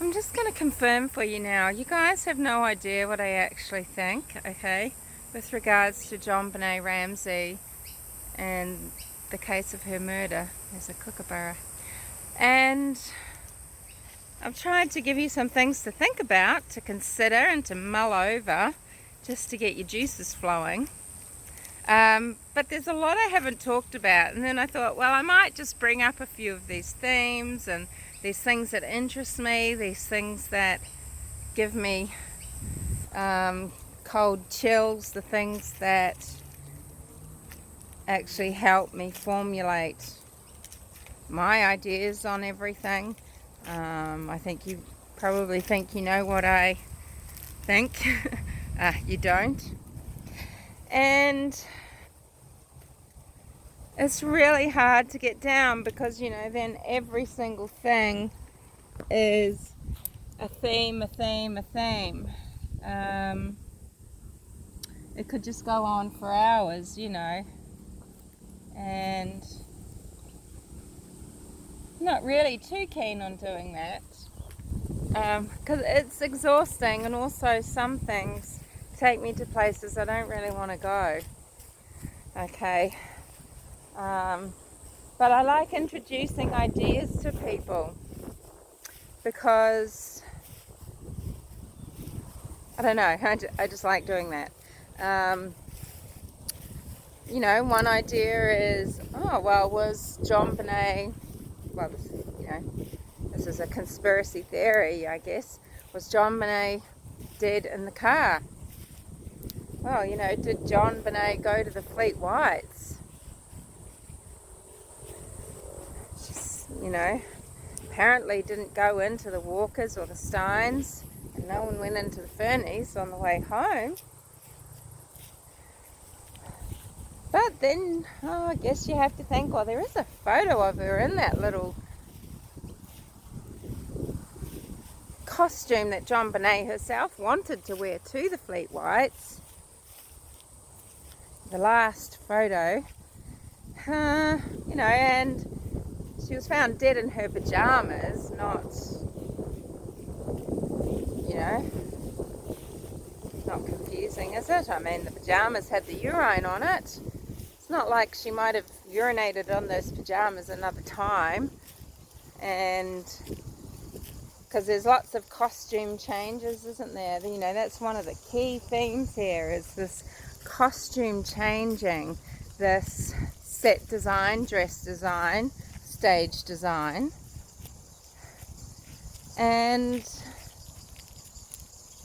I'm just going to confirm for you now. You guys have no idea what I actually think, okay, with regards to JonBenet Ramsey and the case of her murder. There's a kookaburra. And I've tried to give you some things to think about, to consider and to mull over, just to get your juices flowing. But there's a lot I haven't talked about, and then I thought, well, I might just bring up a few of these themes and these things that interest me, these things that give me cold chills, the things that actually help me formulate my ideas on everything. I think you probably think you know what I think. You don't. And it's really hard to get down because, you know, then every single thing is a theme, a theme, a theme. It could just go on for hours, you know, and I'm not really too keen on doing that because it's exhausting, and also some things take me to places I don't really want to go. Okay. But I like introducing ideas to people because, I don't know, I just like doing that. You know, one idea is, oh, well, was JonBenet, well, this is a conspiracy theory, I guess, was JonBenet dead in the car? Well, you know, did JonBenet go to the Fleet Whites? You know, apparently didn't go into the Walkers or the Steins, and no one went into the Fernies on the way home. But then, I guess you have to think, well, there is a photo of her in that little costume that JonBenet herself wanted to wear to the Fleet Whites. The last photo, you know, and she was found dead in her pajamas, not, you know, not confusing, is it? I mean, the pajamas had the urine on it. It's not like she might have urinated on those pajamas another time. And because there's lots of costume changes, isn't there? You know, that's one of the key themes here, is this costume changing, this set design, dress design, stage design. And,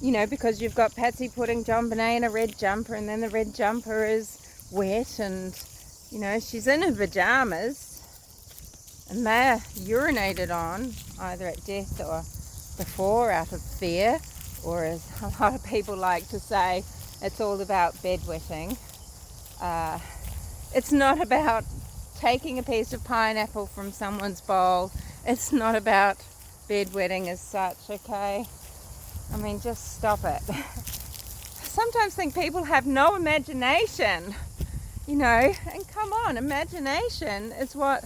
you know, because you've got Patsy putting JonBenet in a red jumper, and then the red jumper is wet, and, you know, she's in her pajamas, and they're urinated on, either at death or before, out of fear, or as a lot of people like to say, it's all about bedwetting. It's not about taking a piece of pineapple from someone's bowl. It's not about bedwetting as such, okay? I mean, just stop it. I sometimes think people have no imagination, you know, and come on, imagination is what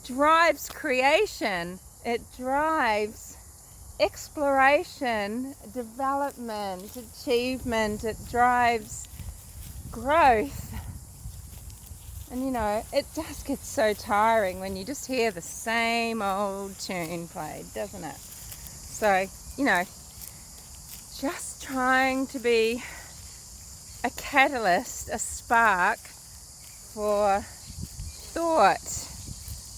drives creation. It drives exploration, development, achievement. It drives growth. And, you know, it does get so tiring when you just hear the same old tune played, doesn't it? So, you know, just trying to be a catalyst, a spark for thought,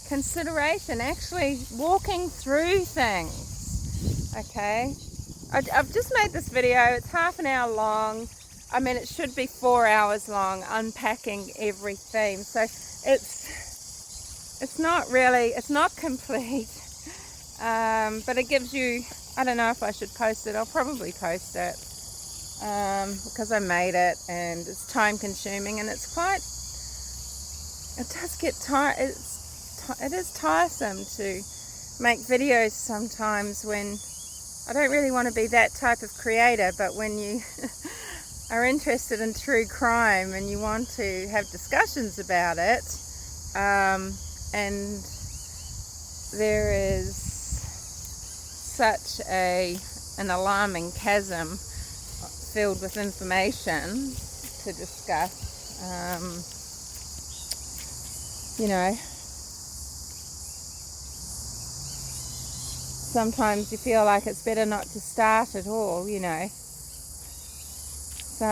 consideration, actually walking through things, okay? I've just made this video. It's half an hour long. I mean, it should be 4 hours long, unpacking every theme. So it's not really, it's not complete, but it gives you, I don't know if I should post it. I'll probably post it because I made it, and it's time consuming, and it's quite, it does get tired. It is tiresome to make videos sometimes when I don't really want to be that type of creator, but when you are interested in true crime and you want to have discussions about it, and there is such an alarming chasm filled with information to discuss. You know, sometimes you feel like it's better not to start at all, you know. So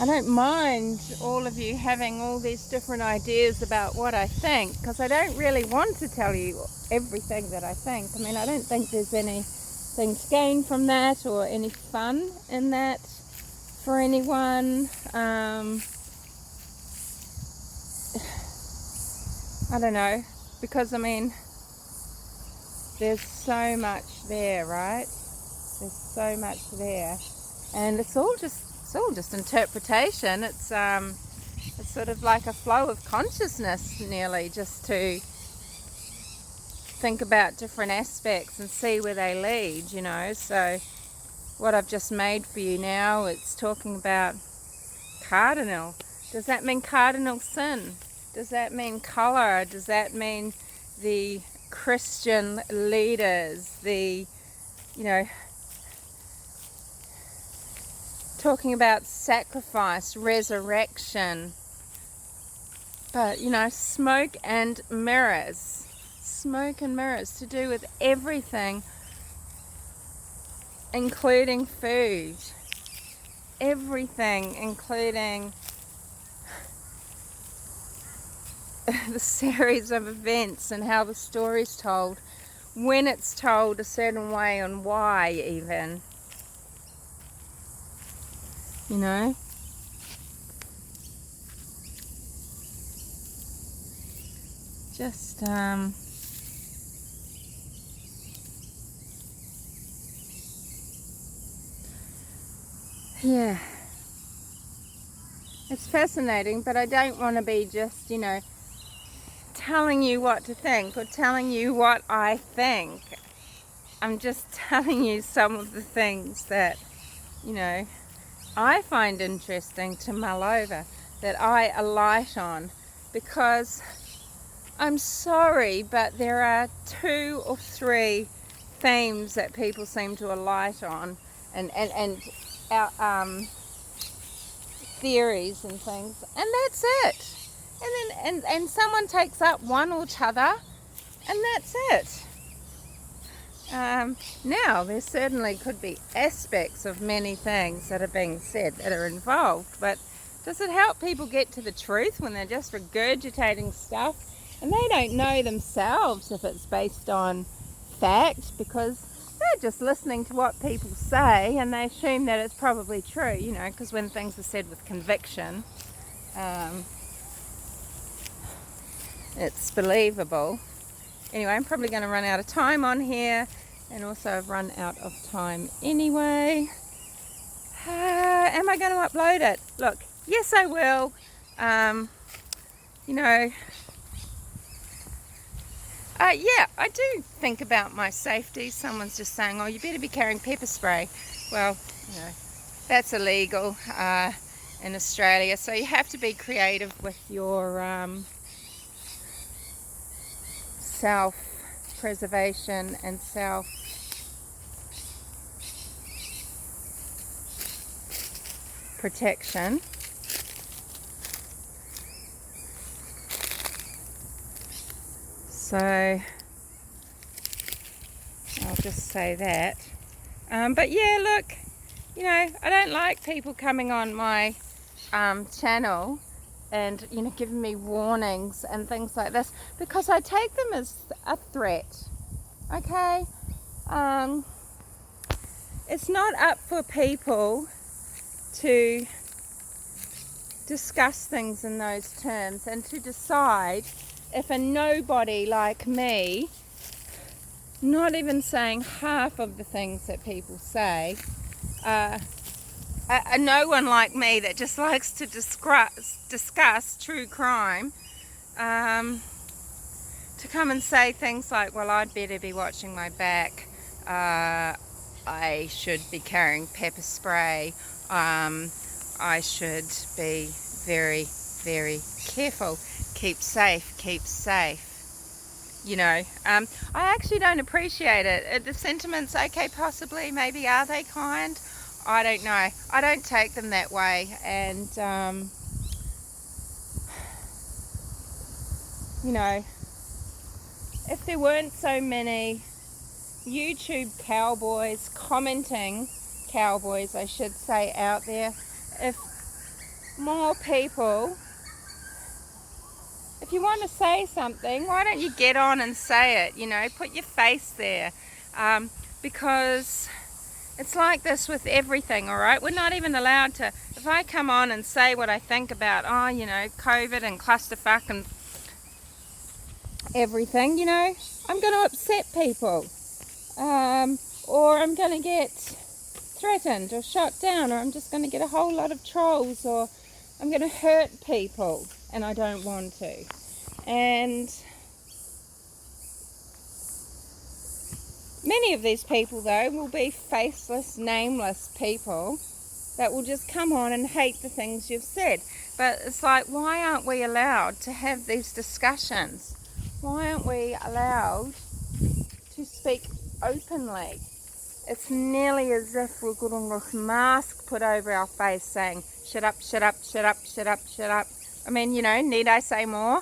I don't mind all of you having all these different ideas about what I think, because I don't really want to tell you everything that I think. I mean, I don't think there's anything to gain from that or any fun in that for anyone. I don't know, because I mean, there's so much there, right? There's so much there, and it's all just interpretation. It's sort of like a flow of consciousness, nearly, just to think about different aspects and see where they lead, you know. So what I've just made for you now, it's talking about cardinal. Does that mean cardinal sin? Does that mean color? Does that mean the Christian leaders, the, you know, talking about sacrifice, resurrection, but, you know, smoke and mirrors to do with everything, including food, everything, including the series of events and how the story's told, when it's told a certain way, and why even, you know. Just yeah, it's fascinating, but I don't want to be just, you know, telling you what to think or telling you what I think. I'm just telling you some of the things that, you know, I find interesting to mull over, that I alight on, because I'm sorry, but there are 2 or 3 themes that people seem to alight on, and our theories and things, and that's it. And then and someone takes up one or t'other, and that's it. Now, there certainly could be aspects of many things that are being said that are involved, but does it help people get to the truth when they're just regurgitating stuff and they don't know themselves if it's based on fact, because they're just listening to what people say and they assume that it's probably true, you know, because when things are said with conviction, it's believable. Anyway, I'm probably going to run out of time on here, and also I've run out of time anyway. Am I going to upload it? Look, yes I will. You know, yeah, I do think about my safety. Someone's just saying, oh, you better be carrying pepper spray. Well, you know, that's illegal in Australia, so you have to be creative with your self-preservation and self-protection. So I'll just say that. But yeah, look, you know, I don't like people coming on my channel and, you know, giving me warnings and things like this, because I take them as a threat. Okay? It's not up for people to discuss things in those terms and to decide if a nobody like me, not even saying half of the things that people say, a no one like me that just likes to discuss true crime, to come and say things like, well, I'd better be watching my back, I should be carrying pepper spray, I should be very, very careful, keep safe, keep safe. you know. I actually don't appreciate it. The sentiments, okay, possibly, maybe, are they kind? I don't know. I don't take them that way. And, you know, if there weren't so many YouTube cowboys, commenting cowboys, I should say, out there, if more people, if you want to say something, why don't you get on and say it, you know, put your face there, because it's like this with everything, all right? We're not even allowed to, if I come on and say what I think about, oh, you know, COVID and clusterfuck and everything, you know, I'm going to upset people, or I'm going to get threatened or shot down, or I'm just going to get a whole lot of trolls, or I'm going to hurt people, and I don't want to. And many of these people, though, will be faceless, nameless people that will just come on and hate the things you've said. But it's like, why aren't we allowed to have these discussions? Why aren't we allowed to speak openly? It's nearly as if we've got a mask put over our face saying, shut up, shut up, shut up, shut up, shut up. I mean, you know, need I say more?